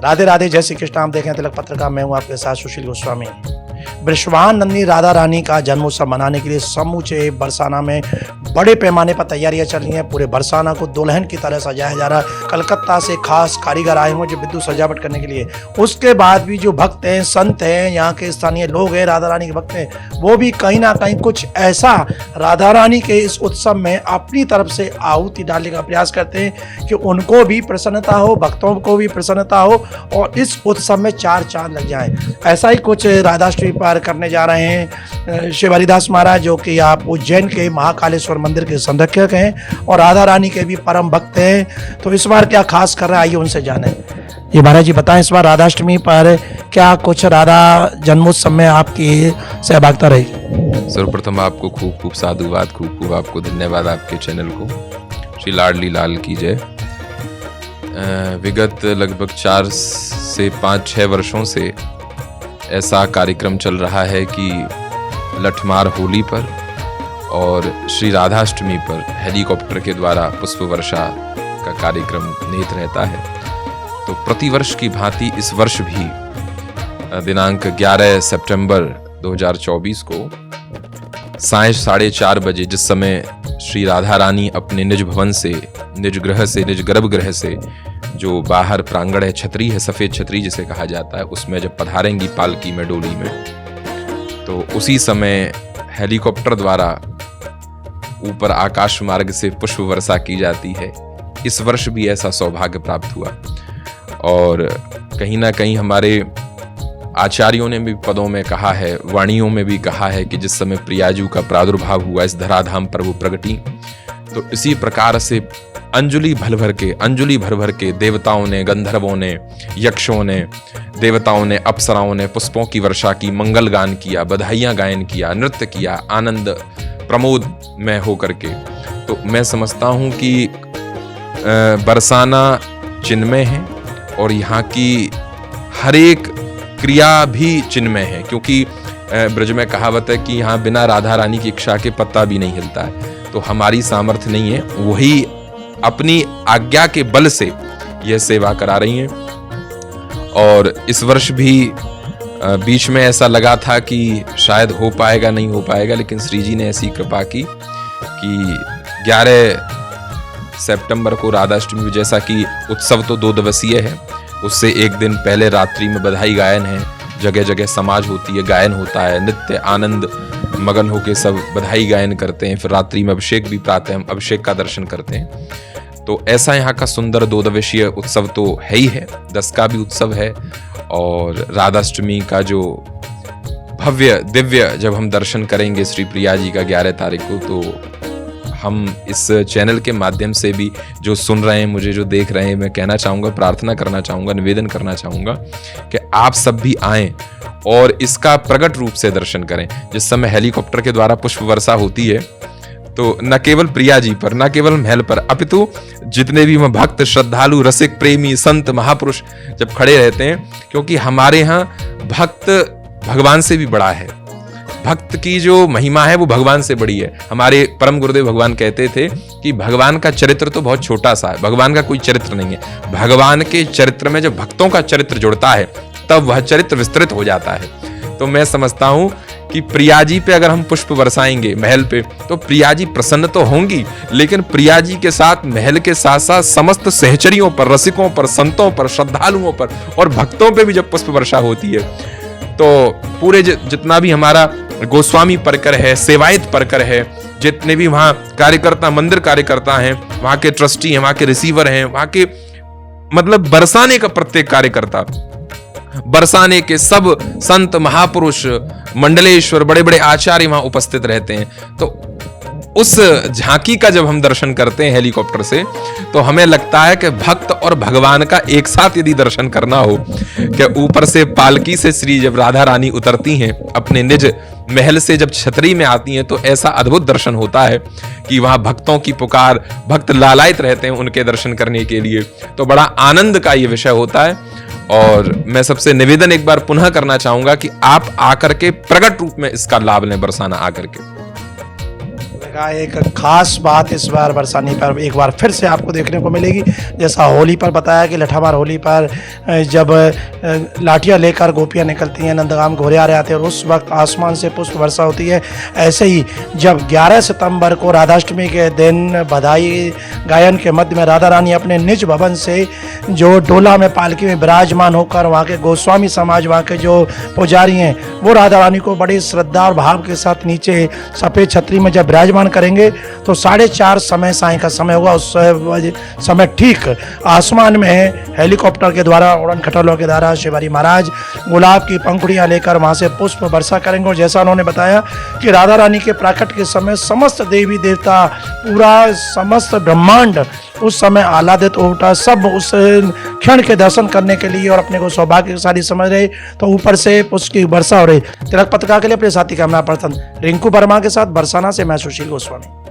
राधे राधे, जय श्री कृष्ण। आप देखें तिलक पत्रिका, मैं हूं आपके साथ सुशील गोस्वामी। वृषभानंदिनी राधा रानी का जन्मोत्सव मनाने के लिए समूचे बरसाना में बड़े पैमाने पर तैयारियां चल रही हैं। पूरे बरसाना को दुल्हन की तरह सजाया जा रहा है। कलकत्ता से खास कारीगर आए हुए जो विद्युत सजावट करने के लिए। उसके बाद भी जो भक्त हैं, संत हैं, यहाँ के स्थानीय लोग हैं, राधा रानी के भक्त हैं, वो भी कहीं ना कहीं कुछ ऐसा राधा रानी के इस उत्सव में अपनी तरफ से आहुति डालने का प्रयास करते हैं कि उनको भी प्रसन्नता हो, भक्तों को भी प्रसन्नता हो और इस उत्सव में चार चांद लग जाएं। ऐसा ही कुछ राधाष्टमी पर करने जा रहे हैं शिव हरिदास महाराज, जो कि आप उज्जैन के महाकालेश्वर मंदिर के संरक्षक हैं और राधा रानी के भी परम भक्त हैं। तो इस बार क्या खास कर रहे हैं, आइए उनसे जाने। ये महाराज जी बताएं, इस बार राधाष्टमी पर क्या कुछ राधा जन्मोत्सव में आपकी सहभागिता रही? सर्वप्रथम आपको खूब खूब साधुवाद, खूब खूब आपको धन्यवाद, आपके चैनल को। श्री लाडली लाल की जय। विगत लगभग 4 से 5-6 वर्षों से ऐसा कार्यक्रम चल रहा है कि लठमार होली पर और श्री राधाष्टमी पर हेलीकॉप्टर के द्वारा पुष्प वर्षा का कार्यक्रम निहित रहता है। तो प्रतिवर्ष की भांति इस वर्ष भी दिनांक 11 सितंबर 2024 को सायं 4:30 बजे, जिस समय श्री राधा रानी अपने निज भवन से, निज गृह से, निज गर्भगृह से, जो बाहर प्रांगण है, छतरी है, सफेद छतरी जिसे कहा जाता है, उसमें जब पधारेंगी पालकी में, डोली में, तो उसी समय हेलीकॉप्टर द्वारा ऊपर आकाश मार्ग से पुष्प वर्षा की जाती है। इस वर्ष भी ऐसा सौभाग्य प्राप्त हुआ और कहीं ना कहीं हमारे आचार्यों ने भी पदों में कहा है, वाणियों में भी कहा है कि जिस समय प्रियाजू का प्रादुर्भाव हुआ इस धराधाम पर वो प्रगटी, तो इसी प्रकार से अंजलि भर भर के देवताओं ने, गंधर्वों ने, यक्षों ने, देवताओं ने, अप्सराओं ने पुष्पों की वर्षा की, मंगल गान किया, बधाइयां गायन किया, नृत्य किया, आनंद प्रमोद में होकर के। तो मैं समझता हूं कि बरसाना चिन्मय है और यहाँ की हर एक क्रिया भी चिन्मय है, क्योंकि ब्रज में कहावत है कि यहाँ बिना राधा रानी की इच्छा के पत्ता भी नहीं हिलता है। तो हमारी सामर्थ्य नहीं है, वही अपनी आज्ञा के बल से यह सेवा करा रही हैं। और इस वर्ष भी बीच में ऐसा लगा था कि शायद हो पाएगा, नहीं हो पाएगा, लेकिन श्री जी ने ऐसी कृपा की कि 11 सितंबर को राधाष्टमी, जैसा कि उत्सव तो 2 दिवसीय है, उससे एक दिन पहले रात्रि में बधाई गायन है, जगह जगह समाज होती है, गायन होता है, नित्य आनंद मगन होके सब बधाई गायन करते हैं। फिर रात्रि में अभिषेक भी प्रातः हम अभिषेक का दर्शन करते हैं। तो ऐसा यहाँ का सुंदर 2 दिवसीय उत्सव तो है ही है, 10 का भी उत्सव है। और राधाष्टमी का जो भव्य दिव्य जब हम दर्शन करेंगे श्री प्रिया जी का 11 तारीख को, तो हम इस चैनल के माध्यम से भी जो सुन रहे हैं, मुझे जो देख रहे हैं, मैं कहना चाहूँगा, प्रार्थना करना चाहूँगा, निवेदन करना चाहूँगा कि आप सब भी आएं और इसका प्रकट रूप से दर्शन करें। जिस समय हेलीकॉप्टर के द्वारा पुष्प वर्षा होती है, तो न केवल प्रिया जी पर, न केवल महल पर, अपितु जितने भी भक्त, श्रद्धालु, रसिक, प्रेमी, संत, महापुरुष जब खड़े रहते हैं, क्योंकि हमारे यहाँ भक्त भगवान से भी बड़ा है। भक्त की जो महिमा है वो भगवान से बड़ी है। हमारे परम गुरुदेव भगवान कहते थे कि भगवान का चरित्र तो बहुत छोटा सा है, भगवान का कोई चरित्र नहीं है। भगवान के चरित्र में जब भक्तों का चरित्र जुड़ता है तब वह चरित्र विस्तृत हो जाता है। तो मैं समझता हूं कि प्रिया जी पे अगर हम पुष्प बरसाएंगे महल पे, तो प्रिया जी प्रसन्न तो होंगी, लेकिन प्रिया जी के साथ, महल के साथ साथ समस्त सहचरियों पर, रसिकों पर, संतों पर, श्रद्धालुओं पर और भक्तों पे भी जब पुष्प वर्षा होती है, तो पूरे जितना भी हमारा गोस्वामी परकर है, सेवायत परकर है, जितने भी वहाँ कार्यकर्ता, मंदिर कार्यकर्ता हैं, वहाँ के ट्रस्टी हैं, वहाँ के रिसीवर हैं, वहाँ के मतलब बरसाने का प्रत्येक कार्यकर्ता, बरसाने के सब संत, महापुरुष, मंडलेश्वर, बड़े बड़े आचार्य वहां उपस्थित रहते हैं। तो उस झांकी का जब हम दर्शन करते हैं हेलीकॉप्टर से, तो हमें लगता है कि भक्त और भगवान का एक साथ यदि दर्शन करना हो, कि ऊपर से पालकी से श्री जब राधा रानी उतरती हैं, अपने निज महल से जब छतरी में आती हैं, तो ऐसा अद्भुत दर्शन होता है कि वहां भक्तों की पुकार, भक्त लालायित रहते हैं उनके दर्शन करने के लिए। तो बड़ा आनंद का ये विषय होता है। और मैं सबसे निवेदन एक बार पुनः करना चाहूंगा कि आप आकर के प्रकट रूप में इसका लाभ लें, बरसाना आकर के। का एक खास बात इस बार बरसाने पर एक बार फिर से आपको देखने को मिलेगी। जैसा होली पर बताया कि लठमार होली पर जब लाठियाँ लेकर गोपियाँ निकलती हैं, नंदगाम घोड़े आ रहे आते हैं और उस वक्त आसमान से पुष्प वर्षा होती है। ऐसे ही जब 11 सितंबर को राधाष्टमी के दिन बधाई गायन के मध्य में राधा रानी अपने निज भवन से जो डोला में पालकी में विराजमान होकर वहाँ के गोस्वामी समाज, वहाँ के जो पुजारी हैं, वो राधा रानी को बड़ी श्रद्धा और भाव के साथ नीचे सफ़ेद छतरी में जब विराजमान करेंगे तो 4:30 समय साय का समय होगा। उस समय ठीक आसमान में हेलीकॉप्टर के द्वारा, उड़न खटोलों के द्वारा शिवाजी महाराज गुलाब की पंखुड़ियाँ लेकर वहाँ से पुष्प वर्षा करेंगे। और जैसा उन्होंने बताया कि राधा रानी के प्राकट के समय समस्त देवी देवता, पूरा समस्त ब्रह्मांड उस समय आह्लादित हो उठा। सब उस क्षण के दर्शन करने के लिए और अपने को सौभाग्यशाली समझ रहे, तो ऊपर से पुष्प की वर्षा हो रही। तिलक पत्रिका के लिए अपने साथी कैमरा पर्सन रिंकू वर्मा के साथ बरसाना से मैं सुशील गोस्वामी।